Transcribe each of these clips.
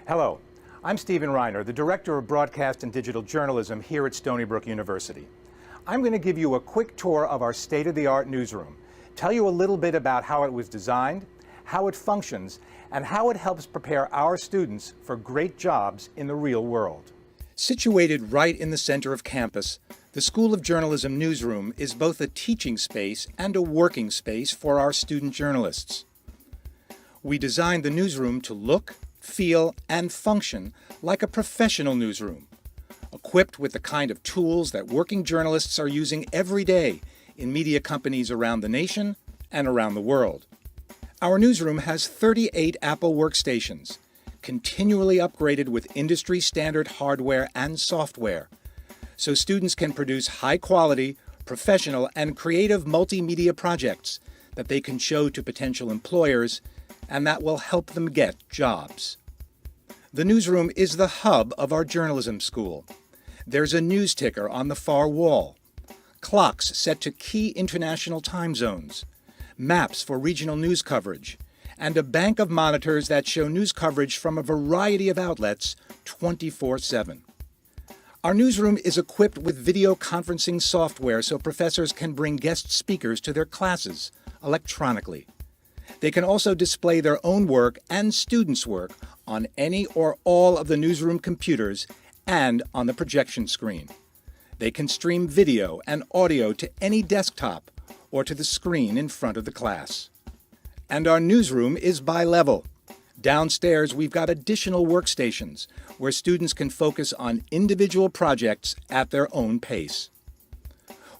Hello, I'm Stephen Reiner, the Director of Broadcast and Digital Journalism here at Stony Brook University. I'm going to give you a quick tour of our state-of-the-art newsroom, tell you a little bit about how it was designed, how it functions, and how it helps prepare our students for great jobs in the real world. Situated right in the center of campus, the School of Journalism Newsroom is both a teaching space and a working space for our student journalists. We designed the newsroom to look, feel, and function like a professional newsroom, equipped with the kind of tools that working journalists are using every day in media companies around the nation and around the world. Our newsroom has 38 Apple workstations, continually upgraded with industry-standard hardware and software, so students can produce high-quality, professional, and creative multimedia projects that they can show to potential employers and that will help them get jobs. The newsroom is the hub of our journalism school. There's a news ticker on the far wall, clocks set to key international time zones, maps for regional news coverage, and a bank of monitors that show news coverage from a variety of outlets 24/7. Our newsroom is equipped with video conferencing software so professors can bring guest speakers to their classes electronically. They can also display their own work and students' work on any or all of the newsroom computers and on the projection screen. They can stream video and audio to any desktop or to the screen in front of the class. And our newsroom is bi-level. Downstairs, we've got additional workstations where students can focus on individual projects at their own pace.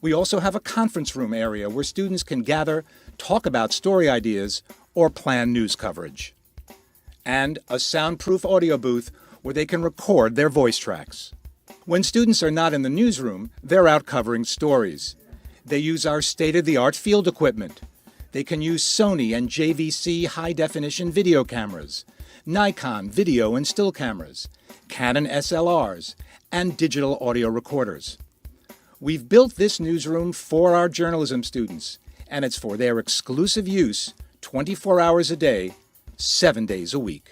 We also have a conference room area where students can gather, talk about story ideas, or plan news coverage. And a soundproof audio booth where they can record their voice tracks. When students are not in the newsroom, they're out covering stories. They use our state-of-the-art field equipment. They can use Sony and JVC high-definition video cameras, Nikon video and still cameras, Canon SLRs, and digital audio recorders. We've built this newsroom for our journalism students, and it's for their exclusive use 24 hours a day, 7 days a week.